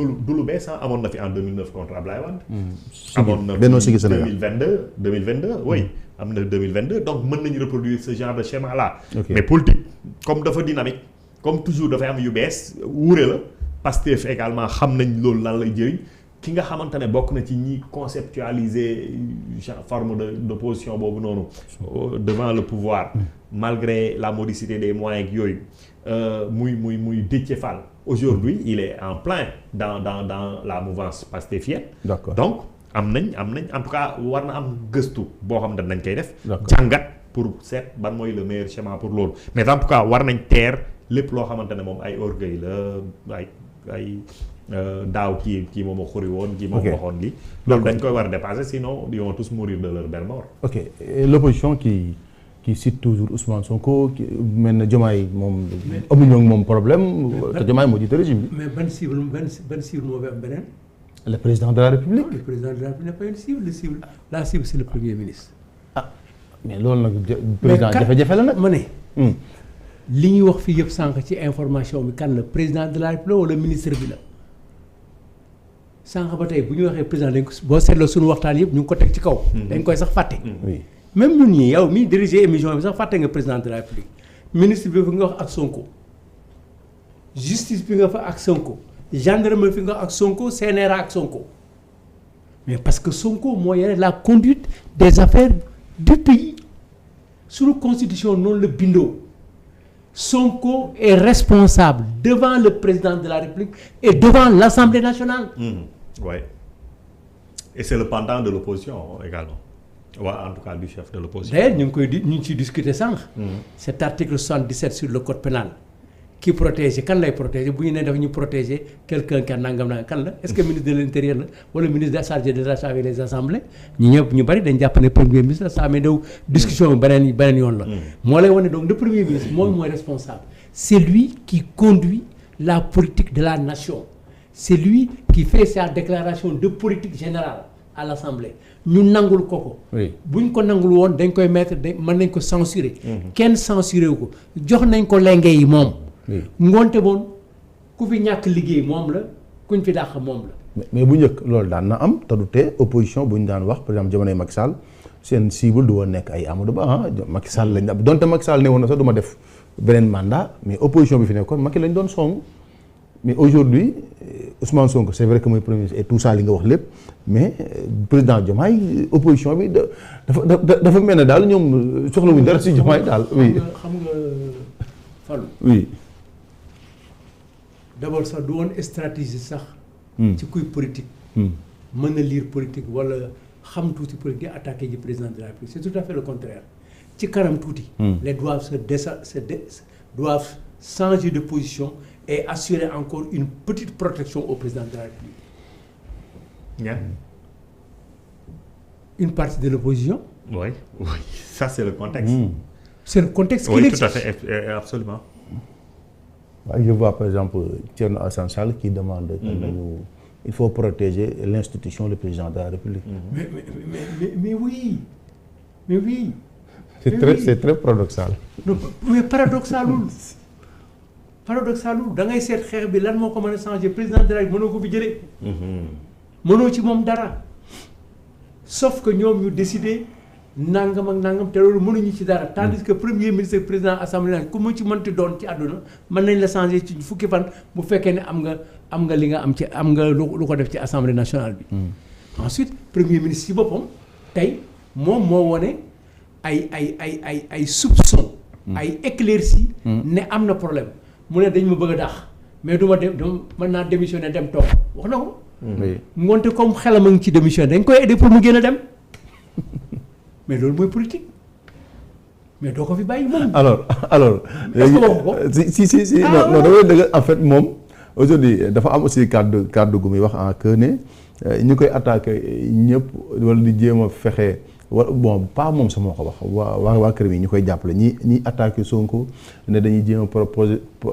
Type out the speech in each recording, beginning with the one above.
du lu bees amoon na fi en 2009 contre Ablaye Wade. amoon na Benno Siggil Sénégal 2022 oui am na 2022 donc mën nañu reproduire ce genre de schéma là. Mais politique comme dafa dynamique comme toujours dafay am yu bees wuure la Pastef également xam nañ loolu lan lay jëriñ ki nga xamante ne bokk na ci ñi conceptualiser forme d'opposition boobu noonu devant le pouvoir malgré la modicité des moyens ak yooyu muy Déthié Fall. Aujourd'hui il est en plein dans la mouvance pastefienne. D'accord. Donc am nañ en tout cas war na am gëstu boo xam ne dañ koy def. jàngat pour seet ban mooy le meilleur schéma pour loolu mais en tout cas war nañ teer lépp loo xamante ne moom ay orgueil la ay daaw kii moom a xuri woon kii moom waxoon lii loolu dañ koy war a dépasser sinon ils vont tous mourir de leur belle mort. Ok. Et l'opposition qui cite toujours Ousmane Sonko mel na Diomaye moom amuñu ak moom problème te Diomaye moo jiite régime bi. mais ban cible moo fi am beneen. Le président de la République. Non, le président de la République n'est pas une cible. La cible c'est le premier ministre. Ah mais loolu nag président jafe-jafe la nag. ma ne. li ñuy wax fii yëpp sànq ci information bi kan la président de la République wala ministre bi la sànq ba tey bu ñu waxee président dañ ko boo seetloo suñu waxtaan yëpp ñu ngi ko teg ci kaw. dañ koy sax fàtte. oui même ñun ñii yow mii diriger émission bi sax fàtte nga président de la République ministre bi fi nga wax ak Sonko justice bi nga fa ak Sonko gendarmerie fi nga wax ak Sonko CNRA ak Sonko mais parce que Sonko moo yore la conduite des affaires du pays suñu constitution noonu la bindoo Sonko est responsable devant le président de la République et devant l'Assemblée nationale. Oui. Et c'est le pendant de l'opposition également. En tout cas du chef de l'opposition. D'ailleurs ñu ngi ciy discuter sànq. Cet article 77 sur le code pénal qui protège kan lay protéger bu ñu nee dafa ñu protéger quelqu'un kan nangam kan la est-ce que ministre de l'intérieur la wala ministre chargé des relations avec les assemblées ñu bari dañ jàpp ne premier ministre ça mais daw discussion beneen yoon la. moo lay wane donc le premier ministre mooy responsable. C'est lui qui conduit la politique de la nation. C'est lui qui fait sa déclaration de politique générale à l'Assemblée. ñu nangul ko. oui bu ñu ko nangul woon dañ koy mettre mën nañ ko censurer. kenn censurer wu ko jox nañ ko lenge yi moom. ngoonte boon ku fi ñàkk liggéey moom la kuñ fi dàq moom la. mais bu njëkk loolu daan na am te du tee opposition bu ñu daan wax par exemple jamonoy Macky Sall seen cible du woon nekk ay Amadou Ba Macky Sall lañ donte Macky Sall ne woon na sax du ma def beneen mandat mais opposition bi fi nekkoon Macky lañ doon song mais aujourd'hui Ousmane Sonko c'est vrai que mooy premier ministre et tout ça li nga wax lépp mais président Diomaye opposition bi dafa mel ne daal ñoom soxlawuñ dara si Diomaye daal. oui xam nga Fallou. oui. d'abord sax du woon stratégie sax. ci kuy politique. mën na lire politique wala xam tuuti politique di attaquer ji président de la République c'est tout à fait le contraire ci kanam tuuti. les doivent changer de position et assurer encore une petite protection au président de la République. Une partie de l'opposition. Oui, ça c'est le contexte. C'est le contexte qui l'exige. Oui, tout à fait, absolument. Je vois par exemple Thierno Alassane Sall qui demande il faut protéger l'institution, le président de la République. Mais oui. Mais oui. C'est très paradoxal. Non, mais paradoxalul da ngay seet xeex bi lan moo ko mën a changer président de la République mënoo ko fi jëlee. mënoo ci moom dara. Sauf que ñoom ñu décider nangam ak nangam te loolu mënuñu ci dara. Tandis que premier ministre président assemblée nationale ku mu ci mënti doon ci àdduna mën nañ la changer ci fukki fan bu fekkee ne am nga li nga am nga lu ko def ci assemblée nationale bi. Ensuite premier ministre ci boppam tey moom moo wone ay soupçons. ay éclaircies. ne am na problème mu ne dañ ma bëgg a dàq mais du ma dem mën naa démissionner dem toog wax na ko. ngoonte comme xelam a ngi ci démission dañ koy aider pour mu gën a dem mais loolu mooy politique mais doo ko fi bàyyi moom. alors. est-ce que waxu ko si non dafay dëgg en fait moom aujourd'hui dafa am aussi kàddu gu muy wax en que ne ñu koy attaqué ñëpp wala di jéem a fexe wala bon pas moom sama ko wax waa kër yi ñu koy jàppale ñi attaqué Sonko ne dañuy jéem a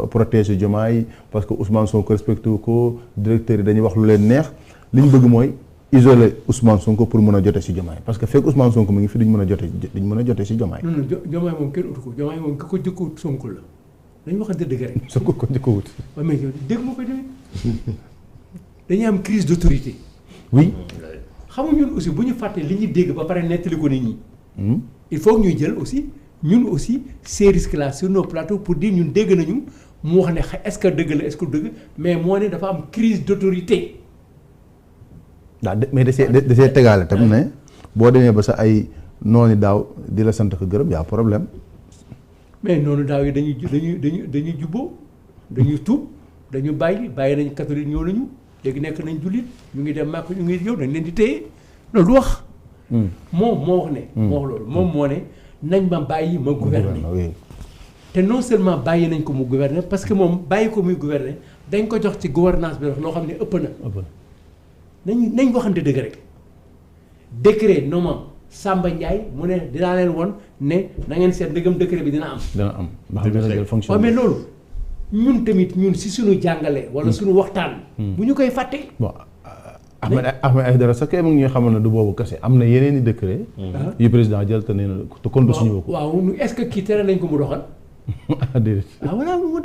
protéger Diomaye parce que Ousmane Sonko respecté ko directeur yi dañuy wax lu leen neex li ñu bëgg mooy isoler Ousmane Sonko pour mën a jote si Diomaye parce que fekk Ousmane Sonko mu ngi fi duñ mën a jote si Diomaye. non Diomaye moom kenn utu ko Diomaye moom ki ko jëkk wut Sonko la dañu wax dëgg rek. Sonko ko jëkk wut. waaw mais yow dégg nga ko tamit dañuy am crise d'autorité. oui. xam nga ñun aussi bu ñu fàttee li ñu dégg ba pare nettali ko nit ñi. il faut que ñuy jël aussi ñun aussi ces risques là sur nos plateaux pour dire ñun dégg nañu mu wax ne est-ce que dëgg la est-ce que dëgg mais moo ne dafa am crise d'autorité. waaw mais da see tegaale tam ne boo demee ba sa ay noonu daaw di la sant ko gërëm yaa problème. mais noonu daaw yi dañuy jubboo dañuy tuub dañu bàyyi nañ catholique ñëw nañu léegi nekk nañ jullit ñu ngi dem màkk ñu ngi yow dañ leen di téye loolu du wax. moom moo wax ne. moo wax loolu moom moo ne nañ ma bàyyi ma gouverner. te non seulement bàyyi nañ ko mu gouverner parce que moom bàyyi ko muy gouverner dañ ko jox ci gouvernance bi loo xam ne ëpp na. nañ waxante dëgg rek décret nommant Samba Ndiaye mu ne dinaa leen won ne na ngeen seet ndëgam décret bi dina am. dina am ba xam dina jël fonction. waaw mais loolu ñun tamit ñun si suñu jàngale. wala suñu waxtaan. bu ñu koy fàtte. bon Ahmed Aïdara sax kay mu ngi ñuy xamal ne du boobu kese am na yeneen i décret. yu président jël te nee na te kon du suñu ko. waaw est-ce que kii tere nañ ko mu doxal. déedéet. voilà mu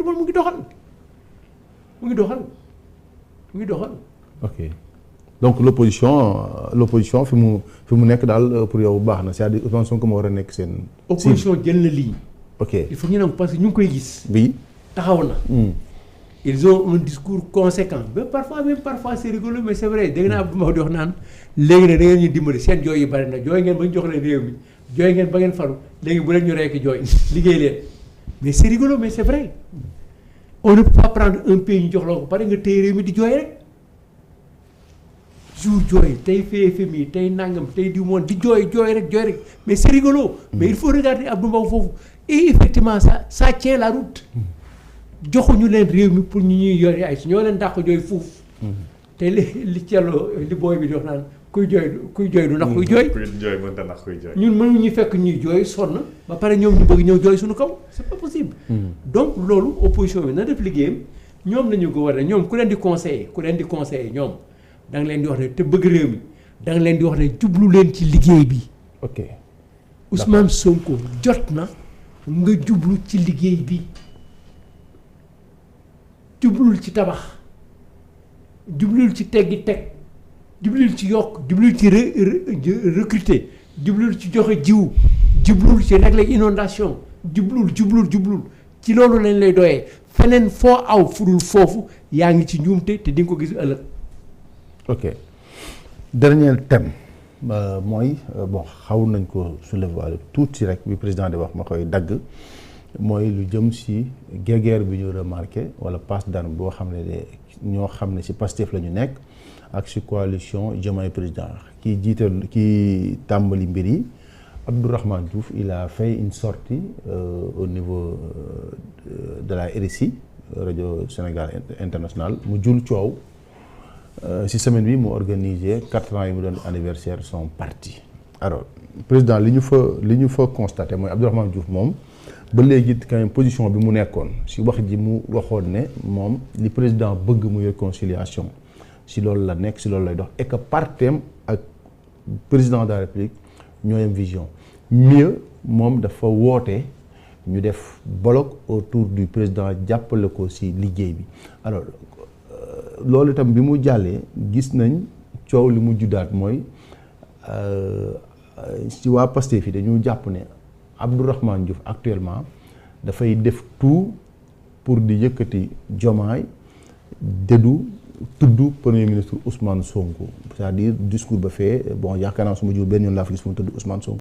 ngi doxal. ok. donc l'opposition fi mu nekk daal pour yow baax na c'est-à-dire Ousmane Sonko moo war a nekk seen. opposition jël na ligne. ok il faut ñu ne parce que ñu ngi koy gis. oui taxaw na. ils ont un discours conséquent mais parfois c'est rigolo mais c'est vrai dégg naa Abdou Mbow di wax naan léegi nag da ngeen ñu dimbali seen jooy yi bari na jooy ngeen ba ñu jox leen réew mi jooy ngeen ba ngeen faru léegi bu leen ñu rekk jooy liggéey leen mais c'est rigolo mais c'est vrai on ne peut pas prendre un pays ñu jox la ko pare nga téye réew mi di jooy rek. jour jooy tey FMI tey nangam tey diw moon di jooy rek mais c'est rigolo mais il faut regarder Abdou Mbow foofu et effectivement ça tient la route joxuñu leen réew mi pour ñu ñuy yore ay ñoo leen dàq jooy fuuf te li cello li booy bi di wax naan kuy jooy du ndax kuy jooy mënta ndax kuy jooy ñun mënuñu fekk ñuy jooy sonn ba pare ñoom ñu bëgg ñëw jooy suñu kaw c'est pas possible donc loolu opposition bi na def liggéeyam ñoom nañu ko war a ñoom ku leen di conseiller ñoom da nga leen di wax ne te bëgg réew mi da nga leen di wax ne jublu leen ci liggéey bi. ok Ousmane Sonko jot na nga jublu ci liggéey bi jublul ci tabax jublul ci teggi teg jublul ci yokk jublul ci recruter jublul ci joxe jiw jublul ci régler inondation jublul ci loolu lañ lay doyee feneen foo aw fudul foofu yaa ngi ci njuumte te di nga ko gis ëllëg. ok dernier thème mooy bon xaw nañ ko soulever tuuti rek bi président di wax ma koy dagg mooy lu jëm si guerre bi ñu remarqué wala passe d'armes boo xam ne ñoo xam ne si Pastef la ñu nekk ak si coalition Diomaye président kii tàmbali mbir yi Abdourahmane Diouf il a fait une sortie au niveau de la RSI Radio Sénégal International mu jul coow. ci semaine bi mu organisé 4 ans yi mu doon anniversaire son parti alors président li ñu fa constaté mooy Abdourahmane Diouf moom ba léegi quand même position bi mu nekkoon si wax ji mu waxoon ne moom li président bëgg muy réconciliation si loolu la nekk si loolu lay dox et que partem ak président de la République ñooyam vision mieux moom dafa woote ñu def bloc autour du président jàppale ko si liggéey bi alors loolu itam bi mu jàllee gis nañ coow li mu juddaat mooy ci waa Pastef yi dañu jàpp ne Abdourahmane Diouf actuellement dafay def tout pour di yëkkati Diomaye tudd premier ministre Ousmane Sonko c'est-à-dire discours ba fee bon yaakaar naa su ma jur benn yoon laa fa gis mu tudd Ousmane Sonko